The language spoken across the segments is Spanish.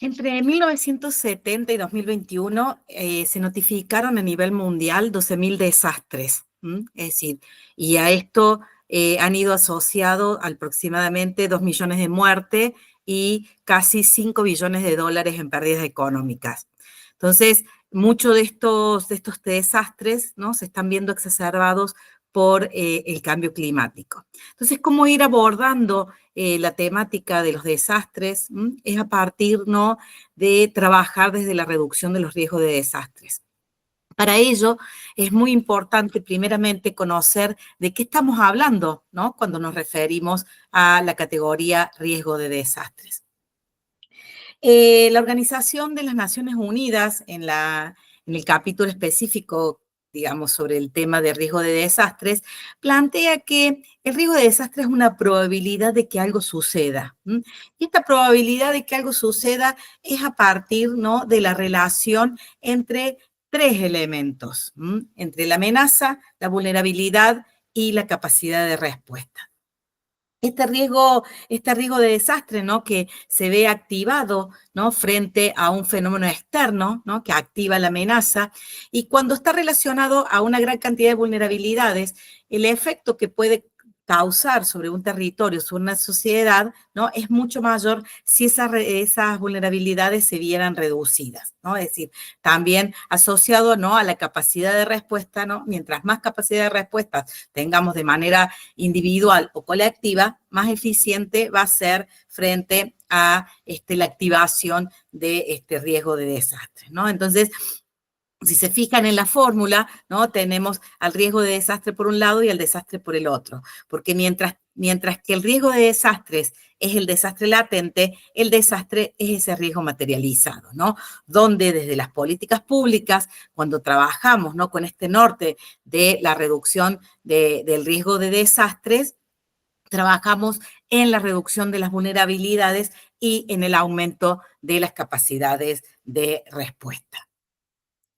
Entre 1970 y 2021 se notificaron a nivel mundial 12.000 desastres. Es decir, y a esto han ido asociados aproximadamente 2 millones de muertes y casi 5 billones de dólares en pérdidas económicas. Entonces, muchos de estos desastres, ¿no?, se están viendo exacerbados por el cambio climático. Entonces, ¿cómo ir abordando la temática de los desastres? Es a partir, ¿no?, de trabajar desde la reducción de los riesgos de desastres. Para ello, es muy importante, primeramente, conocer de qué estamos hablando, ¿no?, cuando nos referimos a la categoría riesgo de desastres. La Organización de las Naciones Unidas, en el capítulo específico, digamos, sobre el tema de riesgo de desastres, plantea que el riesgo de desastre es una probabilidad de que algo suceda. Y esta probabilidad de que algo suceda es a partir, ¿no?, de la relación entre tres elementos, entre la amenaza, la vulnerabilidad y la capacidad de respuesta. Este riesgo de desastre, ¿no?, que se ve activado, ¿no?, frente a un fenómeno externo, ¿no?, que activa la amenaza, y cuando está relacionado a una gran cantidad de vulnerabilidades, el efecto que puede causar sobre un territorio, sobre una sociedad, ¿no?, es mucho mayor si esas vulnerabilidades se vieran reducidas, ¿no? Es decir, también asociado, ¿no?, a la capacidad de respuesta, ¿no? Mientras más capacidad de respuesta tengamos de manera individual o colectiva, más eficiente va a ser frente a la activación de este riesgo de desastre, ¿no? Entonces, si se fijan en la fórmula, ¿no?, tenemos al riesgo de desastre por un lado y al desastre por el otro, porque mientras que el riesgo de desastres es el desastre latente, el desastre es ese riesgo materializado, ¿no? Donde desde las políticas públicas, cuando trabajamos, ¿no?, con este norte de la reducción del riesgo de desastres, trabajamos en la reducción de las vulnerabilidades y en el aumento de las capacidades de respuesta.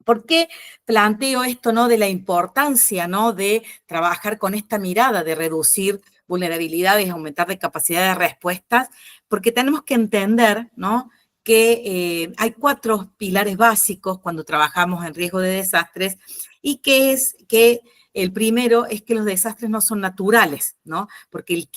¿Por qué planteo esto, ¿no?, de la importancia, ¿no?, de trabajar con esta mirada de reducir vulnerabilidades y aumentar de capacidad de respuestas? Porque tenemos que entender, ¿no?, que hay 4 pilares básicos cuando trabajamos en riesgo de desastres, y que el primero es que los desastres no son naturales, ¿no? Porque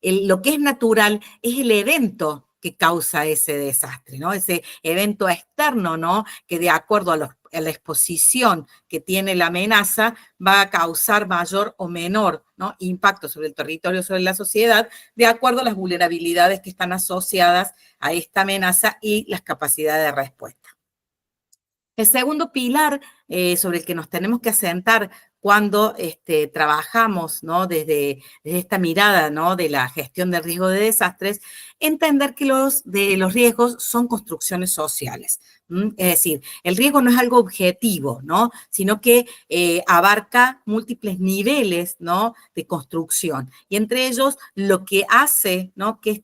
lo que es natural es el evento que causa ese desastre, ¿no? Ese evento externo, ¿no?, que de acuerdo a la exposición que tiene la amenaza va a causar mayor o menor, ¿no?, impacto sobre el territorio, sobre la sociedad, de acuerdo a las vulnerabilidades que están asociadas a esta amenaza y las capacidades de respuesta. El segundo pilar sobre el que nos tenemos que asentar cuando trabajamos, ¿no?, desde esta mirada, ¿no?, de la gestión del riesgo de desastres, entender que los riesgos son construcciones sociales. Es decir, el riesgo no es algo objetivo, ¿no?, sino que abarca múltiples niveles, ¿no?, de construcción. Y entre ellos, lo que hace, ¿no?, que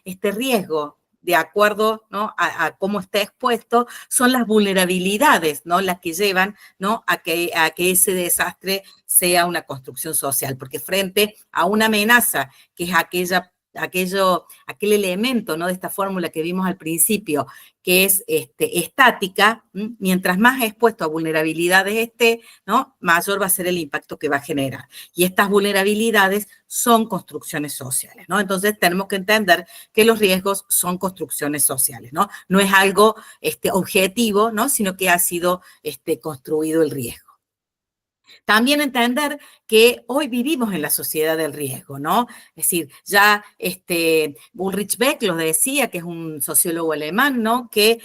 este riesgo, de acuerdo, ¿no?, a cómo está expuesto, son las vulnerabilidades, ¿no?, las que llevan, ¿no?, a que ese desastre sea una construcción social, porque frente a una amenaza, que es aquel elemento, ¿no?, de esta fórmula que vimos al principio, que es estática, mientras más expuesto a vulnerabilidades esté, ¿no?, mayor va a ser el impacto que va a generar. Y estas vulnerabilidades son construcciones sociales, ¿no? Entonces tenemos que entender que los riesgos son construcciones sociales, ¿no? No es algo objetivo, ¿no?, sino que ha sido construido el riesgo. También entender que hoy vivimos en la sociedad del riesgo, ¿no? Es decir, ya Ulrich Beck lo decía, que es un sociólogo alemán, ¿no?, que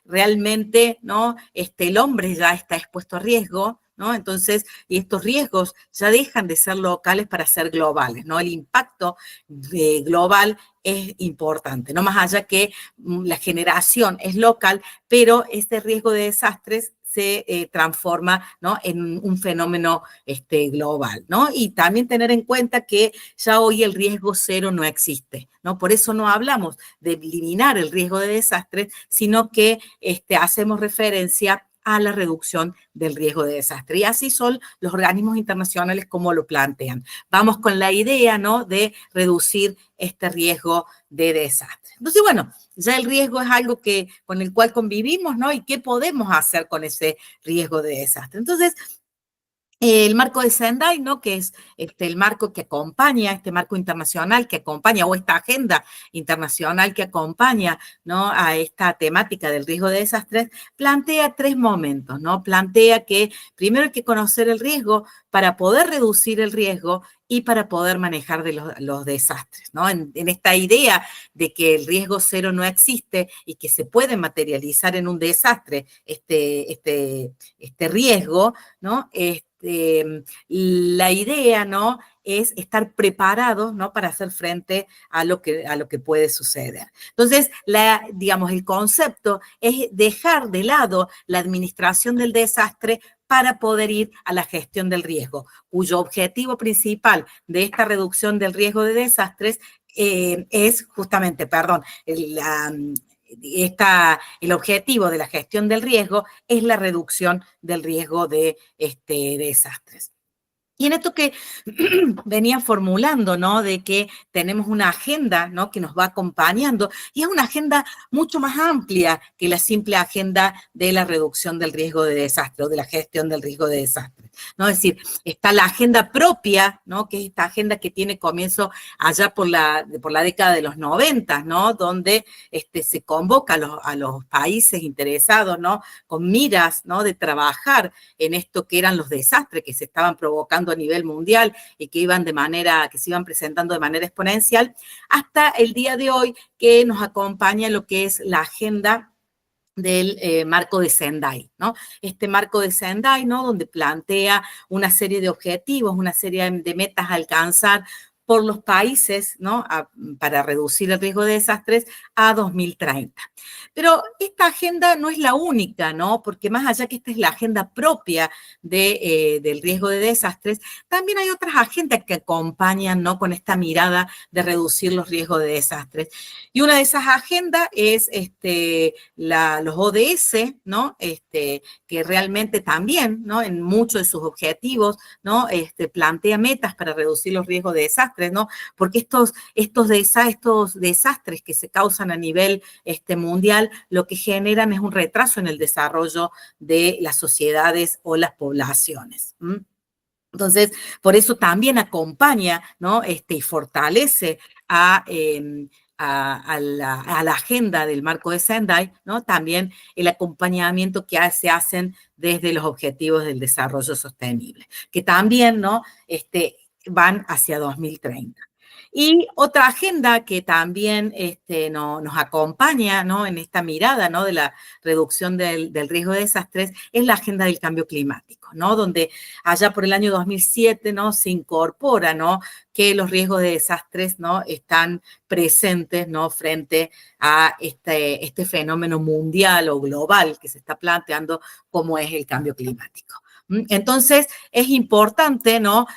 realmente, ¿no?, el hombre ya está expuesto a riesgo, ¿no? Entonces, y estos riesgos ya dejan de ser locales para ser globales, ¿no? El impacto global es importante, no más allá que la generación es local, pero este riesgo de desastres se transforma, ¿no?, en un fenómeno global, ¿no? Y también tener en cuenta que ya hoy el riesgo cero no existe, ¿no? Por eso no hablamos de eliminar el riesgo de desastres, sino que hacemos referencia a la reducción del riesgo de desastre. Y así son los organismos internacionales como lo plantean. Vamos con la idea, ¿no?, de reducir este riesgo de desastre. Entonces, bueno, ya el riesgo es algo con el cual convivimos, ¿no? ¿Y qué podemos hacer con ese riesgo de desastre? Entonces, el marco de Sendai, ¿no?, que es el marco que acompaña, este marco internacional que acompaña, o esta agenda internacional que acompaña, ¿no?, a esta temática del riesgo de desastres, plantea 3 momentos, ¿no? Plantea que primero hay que conocer el riesgo para poder reducir el riesgo y para poder manejar los desastres, ¿no? En esta idea de que el riesgo cero no existe y que se puede materializar en un desastre este riesgo, ¿no? La idea, ¿no?, es estar preparados, ¿no?, para hacer frente a lo que puede suceder. Entonces, digamos, el concepto es dejar de lado la administración del desastre para poder ir a la gestión del riesgo, cuyo objetivo principal de esta reducción del riesgo de desastres es justamente, el objetivo de la gestión del riesgo es la reducción del riesgo de desastres. Y en esto que venía formulando, ¿no?, de que tenemos una agenda, ¿no?, que nos va acompañando, y es una agenda mucho más amplia que la simple agenda de la reducción del riesgo de desastre o de la gestión del riesgo de desastre, ¿no? Es decir, está la agenda propia, ¿no?, que es esta agenda que tiene comienzo allá por la década de los 90, ¿no?, donde se convoca a los países interesados, ¿no?, con miras, ¿no?, de trabajar en esto que eran los desastres que se estaban provocando a nivel mundial y que se iban presentando de manera exponencial, hasta el día de hoy que nos acompaña lo que es la agenda del marco de Sendai, ¿no? Este marco de Sendai, ¿no?, donde plantea una serie de objetivos, una serie de metas a alcanzar por los países, ¿no?, para reducir el riesgo de desastres a 2030. Pero esta agenda no es la única, ¿no?, porque más allá que esta es la agenda propia del riesgo de desastres, también hay otras agendas que acompañan, ¿no?, con esta mirada de reducir los riesgos de desastres. Y una de esas agendas es los ODS, ¿no?, que realmente también, ¿no?, en muchos de sus objetivos, ¿no?, plantea metas para reducir los riesgos de desastres, ¿no? Porque estos desastres que se causan a nivel mundial, lo que generan es un retraso en el desarrollo de las sociedades o las poblaciones. Entonces, por eso también acompaña, ¿no?, y fortalece a la agenda del marco de Sendai, ¿no?, también el acompañamiento que se hacen desde los objetivos del desarrollo sostenible, que también, ¿no?, van hacia 2030. Y otra agenda que también nos acompaña, ¿no?, en esta mirada, ¿no?, de la reducción del riesgo de desastres es la agenda del cambio climático, ¿no?, donde allá por el año 2007, ¿no?, se incorpora, ¿no?, que los riesgos de desastres, ¿no?, están presentes, ¿no?, frente a este fenómeno mundial o global que se está planteando como es el cambio climático. Entonces, es importante, ¿no?,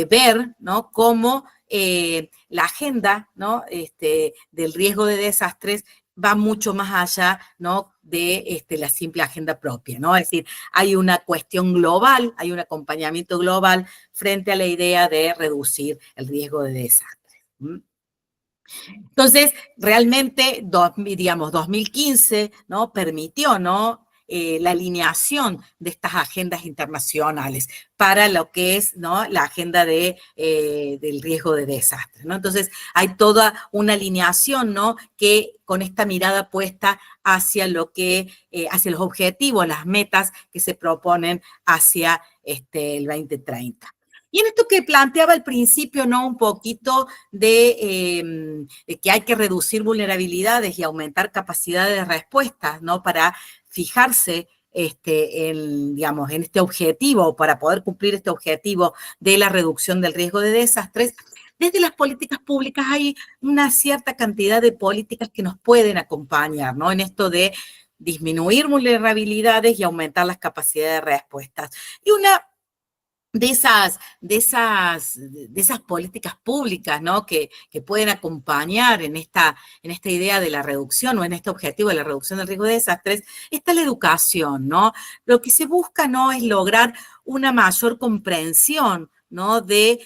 ver, ¿no?, cómo la agenda, ¿no?, del riesgo de desastres va mucho más allá, ¿no?, de la simple agenda propia, ¿no? Es decir, hay una cuestión global, hay un acompañamiento global frente a la idea de reducir el riesgo de desastres. Entonces, realmente, digamos, 2015, ¿no?, permitió, ¿no?, la alineación de estas agendas internacionales para lo que es, ¿no?, la agenda del riesgo de desastre, ¿no? Entonces, hay toda una alineación, ¿no?, que con esta mirada puesta hacia hacia los objetivos, las metas que se proponen hacia el 2030. Y en esto que planteaba al principio, ¿no?, un poquito de que hay que reducir vulnerabilidades y aumentar capacidades de respuesta, ¿no?, para fijarse digamos, en este objetivo, para poder cumplir este objetivo de la reducción del riesgo de desastres. Desde las políticas públicas hay una cierta cantidad de políticas que nos pueden acompañar, ¿no?, en esto de disminuir vulnerabilidades y aumentar las capacidades de respuesta. Y una de esas políticas públicas, ¿no? Que pueden acompañar en esta idea de la reducción o en este objetivo de la reducción del riesgo de desastres, está la educación, ¿no? Lo que se busca, ¿no? Es lograr una mayor comprensión, ¿no? De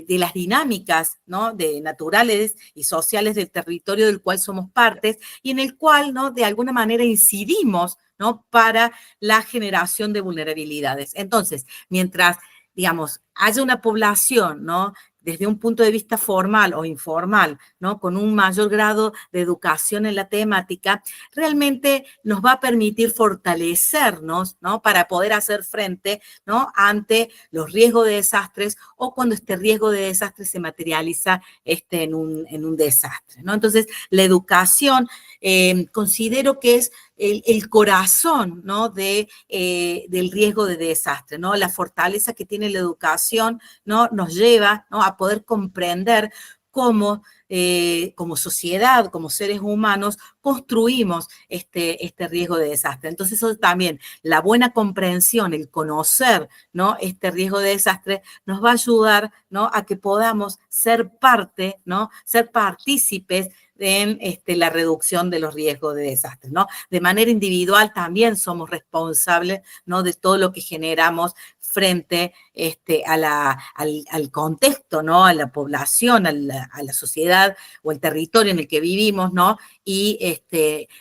las dinámicas, ¿no? De naturales y sociales del territorio del cual somos partes y en el cual, ¿no? De alguna manera incidimos, ¿no? Para la generación de vulnerabilidades. Entonces, mientras, digamos, haya una población, ¿no? Desde un punto de vista formal o informal, ¿no? Con un mayor grado de educación en la temática, realmente nos va a permitir fortalecernos, ¿no? Para poder hacer frente, ¿no? Ante los riesgos de desastres o cuando este riesgo de desastre se materializa en un desastre, ¿no? Entonces, la educación considero que es el corazón, ¿no? Del riesgo de desastre, ¿no? La fortaleza que tiene la educación, ¿no? Nos lleva, ¿no? A poder comprender cómo, como sociedad, como seres humanos, construimos este riesgo de desastre. Entonces, eso también, la buena comprensión, el conocer, ¿no? Este riesgo de desastre nos va a ayudar, ¿no? A que podamos ser parte, ¿no? Ser partícipes en la reducción de los riesgos de desastres, ¿no? De manera individual también somos responsables, ¿no? De todo lo que generamos frente al contexto, ¿no? A la población, a la sociedad o el territorio en el que vivimos, ¿no? Y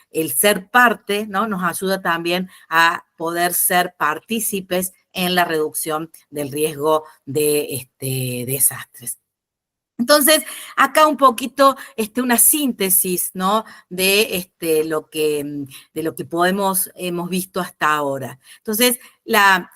el ser parte, ¿no? Nos ayuda también a poder ser partícipes en la reducción del riesgo de desastres. Entonces, acá un poquito una síntesis, ¿no? De lo que hemos visto hasta ahora. Entonces, la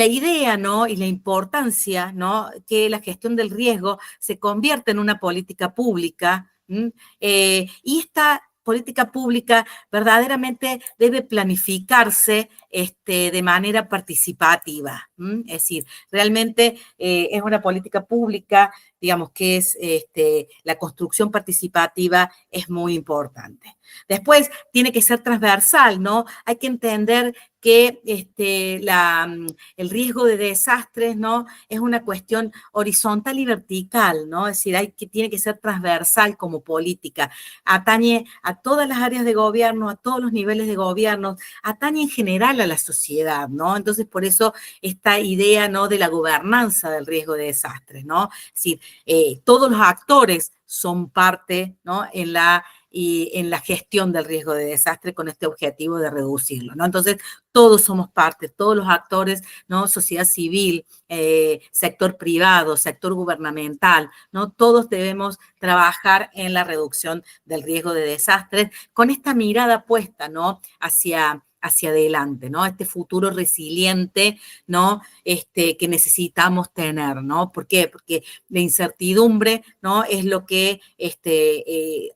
idea, ¿no? Y la importancia, ¿no? Que la gestión del riesgo se convierta en una política pública, y esta política pública verdaderamente debe planificarse de manera participativa. Es decir, realmente es una política pública, digamos, que es la construcción participativa es muy importante. Después, tiene que ser transversal, ¿no? Hay que entender que el riesgo de desastres, ¿no? Es una cuestión horizontal y vertical, ¿no? Es decir, tiene que ser transversal como política. Atañe a todas las áreas de gobierno, a todos los niveles de gobierno, atañe en general a la sociedad, ¿no? Entonces, por eso esta idea, ¿no? De la gobernanza del riesgo de desastres, ¿no? Es decir, todos los actores son parte, ¿no? en la gestión del riesgo de desastre con este objetivo de reducirlo, ¿no? Entonces, todos somos parte, todos los actores, ¿no? Sociedad civil, sector privado, sector gubernamental, ¿no? Todos debemos trabajar en la reducción del riesgo de desastres con esta mirada puesta, ¿no? Hacia adelante, ¿no? Este futuro resiliente, ¿no? Que necesitamos tener, ¿no? ¿Por qué? Porque la incertidumbre, ¿no? Es lo que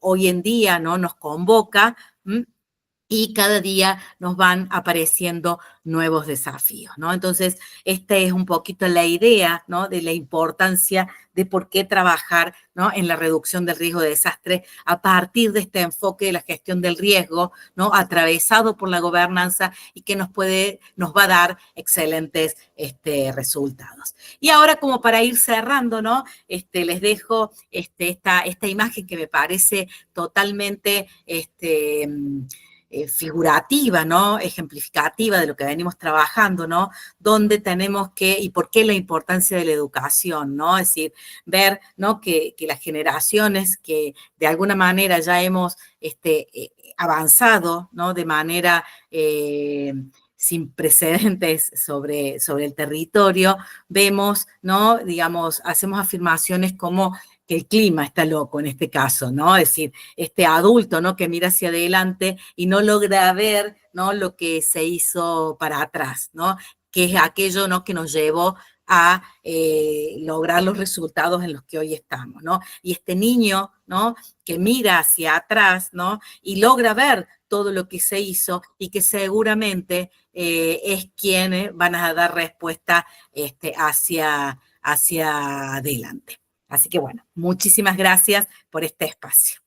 hoy en día, ¿no? Nos convoca. Y cada día nos van apareciendo nuevos desafíos, ¿no? Entonces, esta es un poquito la idea, ¿no? De la importancia de por qué trabajar, ¿no? En la reducción del riesgo de desastre a partir de este enfoque de la gestión del riesgo, ¿no? Atravesado por la gobernanza y que nos va a dar excelentes resultados. Y ahora, como para ir cerrando, ¿no? Les dejo esta imagen que me parece totalmente figurativa, ¿no? Ejemplificativa de lo que venimos trabajando, ¿no? Donde tenemos y por qué la importancia de la educación, ¿no? Es decir, ver, ¿no? Que las generaciones que de alguna manera ya hemos avanzado, ¿no? De manera sin precedentes sobre el territorio, vemos, ¿no? Digamos, hacemos afirmaciones como que el clima está loco en este caso, ¿no? Es decir, este adulto, ¿no? Que mira hacia adelante y no logra ver, ¿no? Lo que se hizo para atrás, ¿no? Que es aquello, ¿no? Que nos llevó a lograr los resultados en los que hoy estamos, ¿no? Y este niño, ¿no? Que mira hacia atrás, ¿no? Y logra ver todo lo que se hizo y que seguramente es quienes van a dar respuesta hacia adelante. Así que bueno, muchísimas gracias por este espacio.